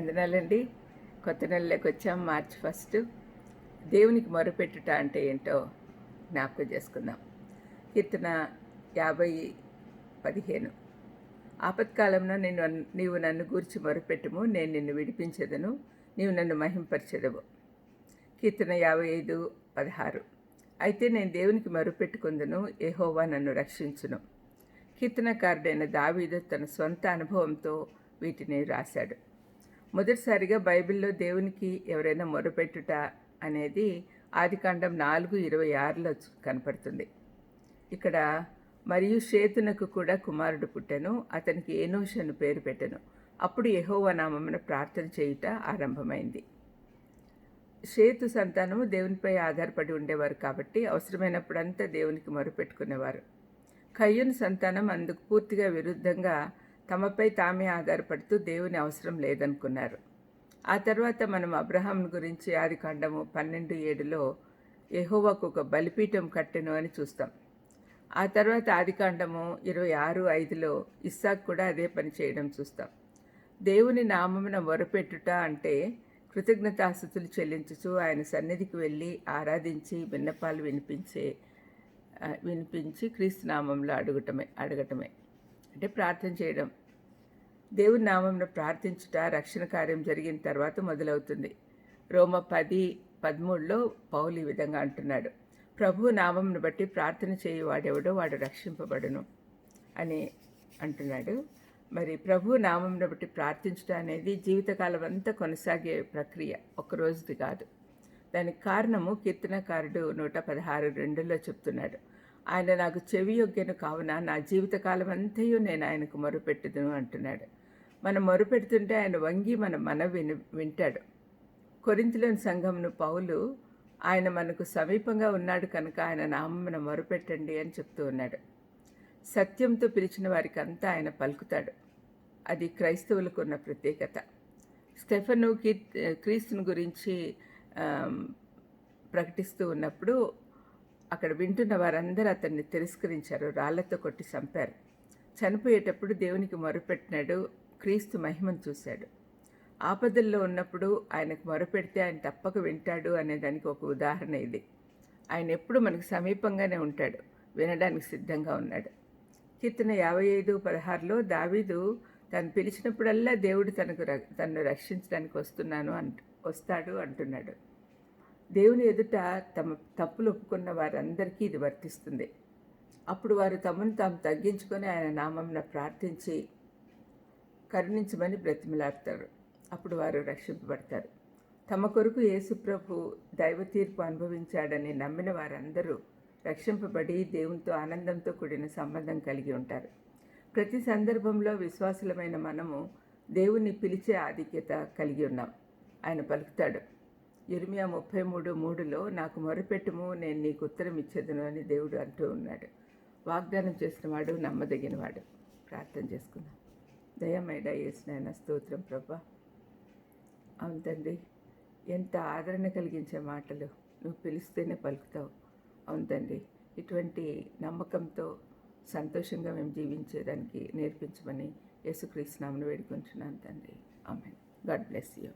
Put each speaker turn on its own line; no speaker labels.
వందనాలండి. కొత్త నెలలోకి వచ్చాం. మార్చి 1. దేవునికి మొరపెట్టుట అంటే ఏంటో జ్ఞాపకం చేసుకుందాం. కీర్తన 50:15. ఆపత్కాలంలో నీవు నన్ను గూర్చి మొరపెట్టుము, నేను నిన్ను విడిపించెదను, నీవు నన్ను మహింపరచెదవు. కీర్తన 55:16. అయితే నేను దేవునికి మొరపెట్టుకొందును, యెహోవా నన్ను రక్షించును. కీర్తనకారుడైన దావీదు తన సొంత అనుభవంతో వీటిని రాశాడు. మొదటిసారిగా బైబిల్లో దేవునికి ఎవరైనా మొరపెట్టుట అనేది ఆదికాండం 4:26లో కనపడుతుంది. ఇక్కడ మరియు షేతునకు కూడా కుమారుడు పుట్టెను, అతనికి ఏనోషు అని పేరు పెట్టెను. అప్పుడు యెహోవా నామమున ప్రార్థన చేయుట ఆరంభమైంది. షేతు సంతానము దేవునిపై ఆధారపడి ఉండేవారు కాబట్టి అవసరమైనప్పుడంతా దేవునికి మొరపెట్టుకునేవారు. కయ్యూను సంతానం అందుకు పూర్తిగా విరుద్ధంగా తమపై తామే ఆధారపడుతూ దేవుని అవసరం లేదనుకున్నారు. ఆ తర్వాత మనం అబ్రహాం గురించి ఆదికాండము 12:7లో యెహోవాకు ఒక బలిపీఠం కట్టెను అని చూస్తాం. ఆ తర్వాత ఆదికాండము 26:5లో ఇస్సాకు కూడా అదే పని చేయడం చూస్తాం. దేవుని నామమున మొరపెట్టుట అంటే కృతజ్ఞతాస్తుతులు చెల్లించుచు ఆయన సన్నిధికి వెళ్ళి ఆరాధించి విన్నపాలు వినిపించి క్రీస్తు నామంలో అడగటమే అంటే ప్రార్థన చేయడం. దేవుని నామంలో ప్రార్థించుట రక్షణ కార్యం జరిగిన తర్వాత మొదలవుతుంది. రోమ 10:13లో పౌలు ఈ విధంగా అంటున్నాడు, ప్రభు నామంను బట్టి ప్రార్థన చేయువాడెవడో వాడు రక్షింపబడును అని అంటున్నాడు. మరి ప్రభు నామంను బట్టి ప్రార్థించుట అనేది జీవితకాలం అంతా కొనసాగే ప్రక్రియ, ఒక్కరోజుది కాదు. దానికి కారణము కీర్తనకారుడు 116:2లో చెప్తున్నాడు, ఆయన నాకు చెవి యొగ్గెను కావున నా జీవితకాలం అంతయు నేను ఆయనకు మొరపెట్టుదును అంటున్నాడు. మనం మొరపెడుతుంటే ఆయన వంగి మన వింటాడు. కొరింథీలోని సంఘంను పౌలు ఆయన మనకు సమీపంగా ఉన్నాడు కనుక ఆయన నామమున మొరపెట్టండి అని చెప్తూ ఉన్నాడు. సత్యంతో పిలిచిన వారికి అంతా ఆయన పలుకుతాడు. అది క్రైస్తవులకు ఉన్న ప్రత్యేకత. స్టెఫను క్రీస్తుని గురించి ప్రకటిస్తూ ఉన్నప్పుడు అక్కడ వింటున్న వారందరూ అతన్ని తిరస్కరించారు, రాళ్లతో కొట్టి చంపారు. చనిపోయేటప్పుడు దేవునికి మొరపెట్టినాడు, క్రీస్తు మహిమను చూశాడు. ఆపదల్లో ఉన్నప్పుడు ఆయనకు మొరపెడితే ఆయన తప్పక వింటాడు అనేదానికి ఒక ఉదాహరణ ఇది. ఆయన ఎప్పుడు మనకు సమీపంగానే ఉంటాడు, వినడానికి సిద్ధంగా ఉన్నాడు. కీర్తన 55:16లో దావీదు తను పిలిచినప్పుడల్లా దేవుడు తనను రక్షించడానికి వస్తాడు అంటున్నాడు. దేవుని ఎదుట తమ తప్పులు ఒప్పుకున్న వారందరికీ ఇది వర్తిస్తుంది. అప్పుడు వారు తమను తాము తగ్గించుకొని ఆయన నామమున ప్రార్థించి కరుణించమని బ్రతిమలాడతారు. అప్పుడు వారు రక్షింపబడతారు. తమ కొరకు యేసుప్రభు దైవ తీర్పు అనుభవించాడని నమ్మిన వారందరూ రక్షింపబడి దేవునితో ఆనందంతో కూడిన సంబంధం కలిగి ఉంటారు. ప్రతి సందర్భంలో విశ్వాసులమైన మనము దేవుణ్ణి పిలిచే ఆధిక్యత కలిగి ఉన్నాం. ఆయన పలుకుతాడు. ఇర్మియా 33:3లో నాకు మొరపెట్టుము, నేను నీకు ఉత్తరం ఇచ్చేదను అని దేవుడు అంటూ ఉన్నాడు. వాగ్దానం చేసినవాడు నమ్మదగినవాడు. ప్రార్థన చేసుకుందాం. దయమేడ యేసునాయన స్తోత్రం ప్రభా. అవును తండ్రి, ఎంత ఆదరణ కలిగించే మాటలు, నువ్వు పిలిస్తేనే పలుకుతావు. అవును తండ్రి, ఇటువంటి నమ్మకంతో సంతోషంగా మేము జీవించేదానికి నేర్పించమని యేసుక్రీస్తు నామమున వేడుకొంచున్నాను తండ్రి. ఆమేన్. God bless you.